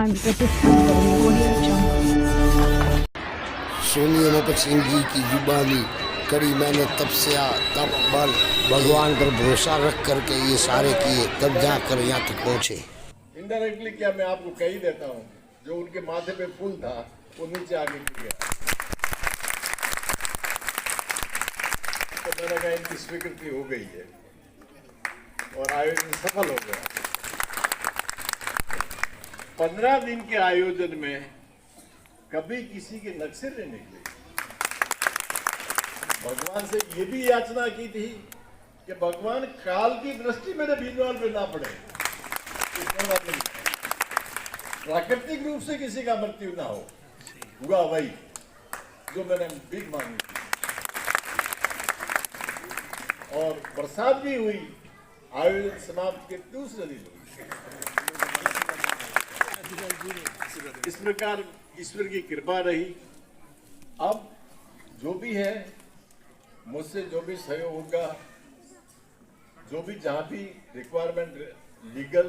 हिंदुस्तान प्रतिष्ठान करेंगे। ऑडियो जंग। सोनी अमृत सिंह जी की जुबानी, कड़ी मेहनत, तपस्या, तप बल, भगवान पर भरोसा रख करके ये सारे किए, तब जाकर यहाँ तक पहुँचे। इनडायरेक्टली क्या मैं आपको कह ही देता हूँ, जो उनके माथे पे फूल था वो नीचे आगे गिर गया। तो मैंने कहा इनकी स्वीकृति हो गई है और आयोजन सफल हो गया। 15 दिन के आयोजन में कभी किसी के नक्शे नहीं निकले। भगवान से ये भी याचना की थी कि भगवान काल की दृष्टि मेरे भीनवाल पे ना पड़े, प्राकृतिक रूप से किसी का मृत्यु ना हो। हुआ वही जो मैंने भीख मांगी थी, और बरसात भी हुई। आयोजन समाप्त के दूसरे दिन हुई। इस प्रकार ईश्वर की कृपा रही। अब जो भी है, मुझसे जो भी सहयोग होगा, जो भी जहां भी रिक्वायरमेंट, लीगल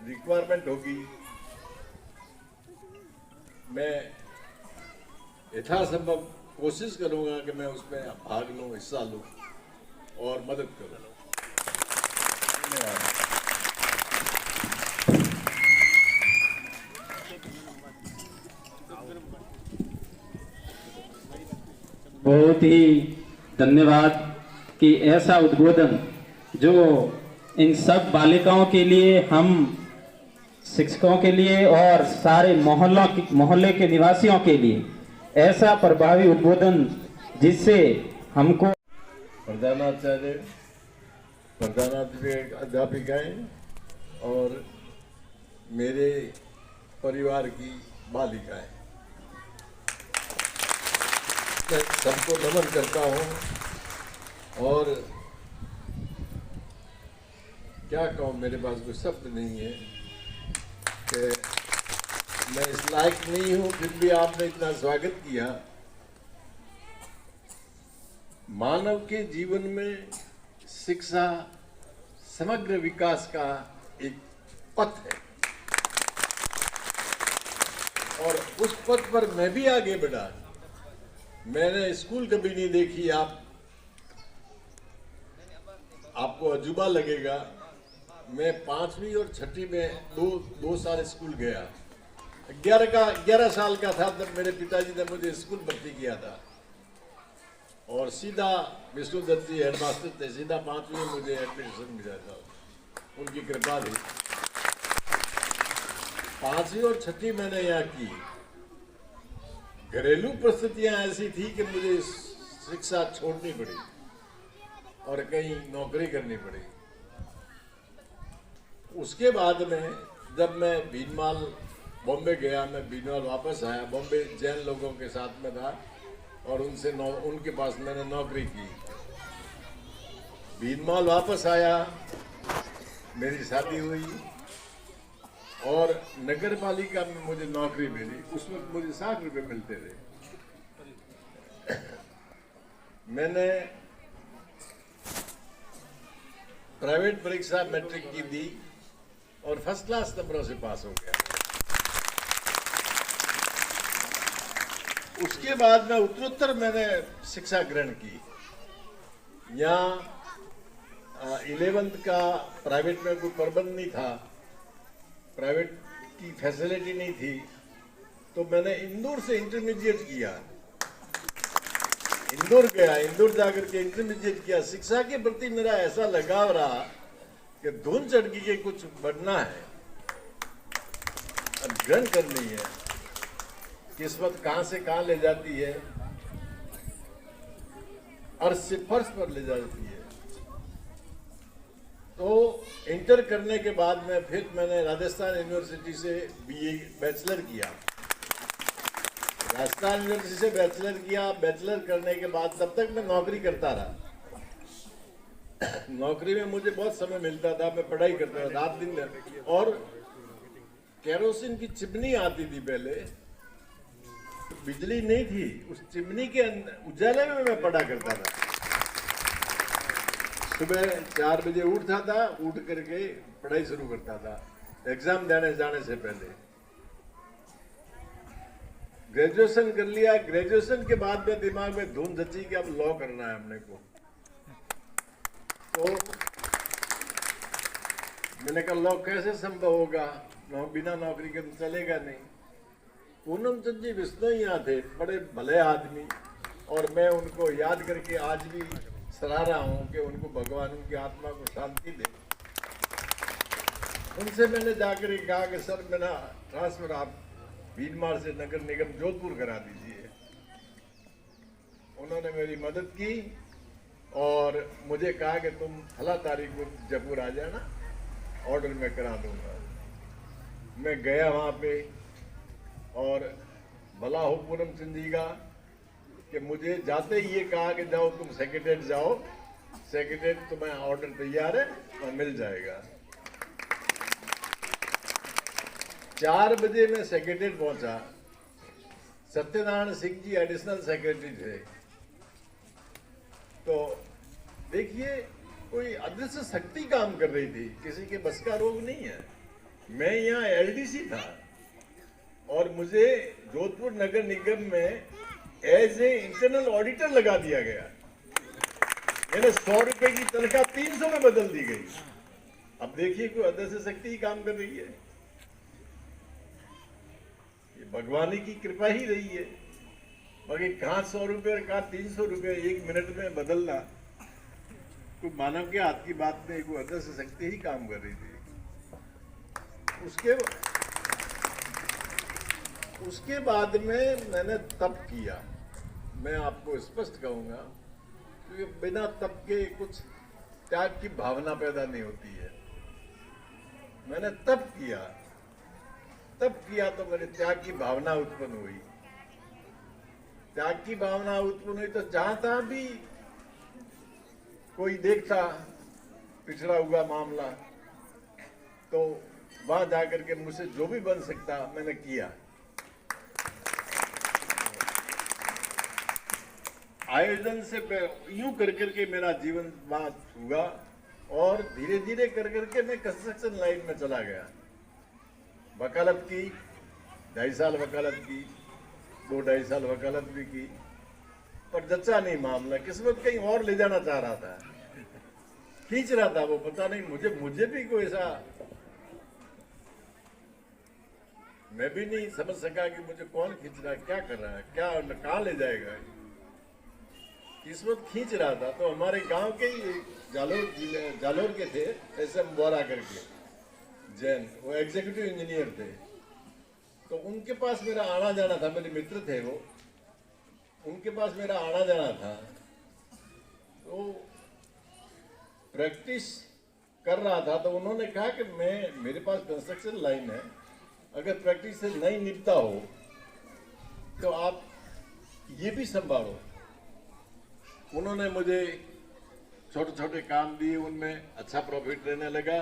रिक्वायरमेंट होगी, मैं यथासंभव कोशिश करूंगा कि मैं उसमें भाग लूं, हिस्सा लूं और मदद करूं। धन्यवाद। बहुत ही धन्यवाद कि ऐसा उद्बोधन जो इन सब बालिकाओं के लिए, हम शिक्षकों के लिए और सारे मोहल्ले के निवासियों के लिए ऐसा प्रभावी उद्बोधन जिससे हमको प्रधानाचार्य, अध्यापिकाएं और मेरे परिवार की बालिकाएं, मैं सबको नमन करता हूं। और क्या कहूं, मेरे पास कोई शब्द नहीं है कि मैं इस लायक नहीं हूं, फिर भी आपने इतना स्वागत किया। मानव के जीवन में शिक्षा समग्र विकास का एक पथ है, और उस पथ पर मैं भी आगे बढ़ा। मैंने स्कूल कभी नहीं देखी, आपको अजूबा लगेगा। मैं 5वीं और 6वीं में दो साल स्कूल गया। 11 साल का था तब मेरे पिताजी ने मुझे स्कूल भर्ती किया था, और सीधा विष्णुदत्त जी हेडमास्टर थे, सीधा 5वीं में मुझे एडमिशन मिला था, उनकी कृपा थी। 5वीं और 6वीं मैंने यहाँ की। घरेलू परिस्थितियां ऐसी थी कि मुझे शिक्षा छोड़नी पड़ी और कहीं नौकरी करनी पड़ी। उसके बाद में जब मैं भीनमाल बॉम्बे गया, मैं भीनमाल वापस आया। बॉम्बे जैन लोगों के साथ में था और उनके पास मैंने नौकरी की। भीनमाल वापस आया, मेरी शादी हुई और नगर पालिका में मुझे नौकरी मिली। उस वक्त मुझे 60 रुपये मिलते थे। मैंने प्राइवेट परीक्षा मैट्रिक की दी और फर्स्ट क्लास नंबरों से पास हो गया। उसके बाद में उत्तरोत्तर मैंने शिक्षा ग्रहण की। यहाँ 11th का प्राइवेट में कोई प्रबंध नहीं था, प्राइवेट की फैसिलिटी नहीं थी, तो मैंने इंदौर से इंटरमीडिएट किया। इंदौर गया, इंदौर जाकर के इंटरमीडिएट किया। शिक्षा के प्रति मेरा ऐसा लगाव रहा कि धुन चढ़ गई के कुछ बढ़ना है, ग्रहण करनी है। किस्मत कहां से कहां ले जाती है, अर्श से फर्श पर ले जाती है। तो इंटर करने के बाद में फिर मैंने राजस्थान यूनिवर्सिटी से बीए बैचलर किया। राजस्थान यूनिवर्सिटी से बैचलर किया। बैचलर करने के बाद तब तक मैं नौकरी करता रहा। नौकरी में मुझे बहुत समय मिलता था, मैं पढ़ाई करता था रात दिन। और केरोसिन की चिमनी आती थी पहले, बिजली नहीं थी, उस चिमनी के उजाले में मैं पढ़ा करता था। सुबह 4 बजे उठता था, उठ करके पढ़ाई शुरू करता था एग्जाम देने जाने से पहले। ग्रेजुएशन कर लिया। ग्रेजुएशन के बाद में दिमाग में धुन धची कि अब लॉ करना है हमने को। तो मैंने कहा लॉ कैसे संभव होगा, बिना नौकरी के तो चलेगा नहीं। पूनम चंद जी बिश्नोई थे, बड़े भले आदमी, और मैं उनको याद करके आज भी सराह रहा हूँ कि उनको भगवान उनकी आत्मा को शांति दे। उनसे मैंने जाकर के कहा कि सर मेरा ट्रांसफर आप भीलमार से नगर निगम जोधपुर करा दीजिए। उन्होंने मेरी मदद की और मुझे कहा कि तुम फला तारीख को जयपुर आ जाना, ऑर्डर मैं करा दूंगा। मैं गया वहाँ पे और भला हो पूनम चंद जी का कि मुझे जाते ही ये कहा कि जाओ तुम सेक्रेटरीट जाओ, सेक्रेटरीट तुम्हें ऑर्डर तैयार है और मिल जाएगा। 4 बजे मैं सेक्रेटरीट पहुंचा। सत्यनारायण सिंह जी एडिशनल सेक्रेटरी थे। तो देखिए कोई अदृश्य शक्ति काम कर रही थी, किसी के बस का रोग नहीं है। मैं यहाँ एलडीसी था और मुझे जोधपुर नगर निगम में एज ए इंटरनल ऑडिटर लगा दिया गया। मैंने 100 रुपए की तनख्वाह 300 में बदल दी गई। अब देखिए कोई अदृश्य शक्ति ही काम कर रही है। ये भगवान की कृपा ही रही है। बाकी कहाँ 100 रुपए और कहाँ 300 रुपए 1 मिनट में बदलना, कोई मानव के हाथ की बात नहीं, कोई अदृश्य शक्ति ही काम कर रही थी। उसके बाद में मैंने तप किया। मैं आपको स्पष्ट कहूंगा क्योंकि बिना तप के कुछ त्याग की भावना पैदा नहीं होती है। मैंने तप किया तो मेरे त्याग की भावना उत्पन्न हुई। त्याग की भावना उत्पन्न हुई तो जहां तहां भी कोई देखता पिछड़ा हुआ मामला, तो वहां जाकर के मुझसे जो भी बन सकता मैंने किया। आयोजन से यूं कर करके मेरा जीवन बात हुआ और धीरे धीरे कर करके मैं कंस्ट्रक्शन लाइन में चला गया। वकालत की 2.5 साल वकालत की, 2-2.5 साल वकालत भी की, पर जच्चा नहीं मामला। किस्मत कहीं और ले जाना चाह रहा था, खींच रहा था वो, पता नहीं मुझे भी कोई ऐसा, मैं भी नहीं समझ सका कि मुझे कौन खींच रहा है, क्या कर रहा है, क्या कहाँ ले जाएगा। किस्मत खींच रहा था। तो हमारे गांव के ही जालोर के थे एसएम बोरा करके जैन, वो एग्जीक्यूटिव इंजीनियर थे। तो उनके पास मेरा आना जाना था, मेरे मित्र थे वो, उनके पास मेरा आना जाना था। तो प्रैक्टिस कर रहा था तो उन्होंने कहा कि मेरे पास कंस्ट्रक्शन लाइन है, अगर प्रैक्टिस से नहीं निपटा हो तो आप ये भी संभालो। उन्होंने मुझे छोटे छोटे काम दिए, उनमें अच्छा प्रॉफिट रहने लगा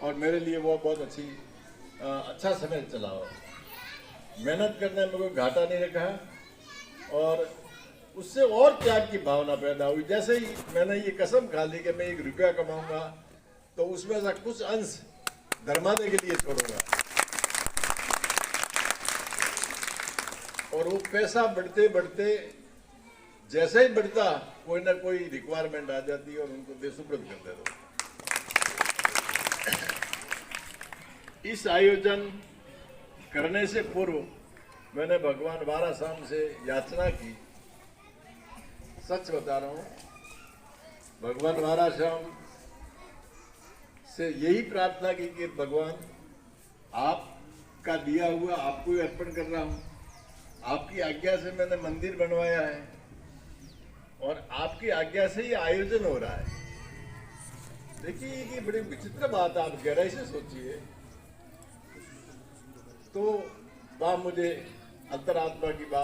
और मेरे लिए वो बहुत अच्छा समय चला। मेहनत करने में कोई घाटा नहीं रखा और उससे और त्याग की भावना पैदा हुई। जैसे ही मैंने ये कसम खा ली कि मैं 1 रुपया कमाऊंगा तो उसमें से कुछ अंश धर्मादे के लिए छोड़ूंगा, और वो पैसा बढ़ते बढ़ते जैसे ही बढ़ता कोई ना कोई रिक्वायरमेंट आ जाती है और उनको बेसुप्रद कर देता। इस आयोजन करने से पूर्व मैंने भगवान वारासाम से याचना की। सच बता रहा हूं, भगवान वारासाम से यही प्रार्थना की कि भगवान आपका दिया हुआ आपको ही अर्पण कर रहा हूं, आपकी आज्ञा से मैंने मंदिर बनवाया है और आपकी आज्ञा से ये आयोजन हो रहा है। देखिए ये बड़ी विचित्र बात, आप गहराई से सोचिए तो वह मुझे अंतरात्मा की बात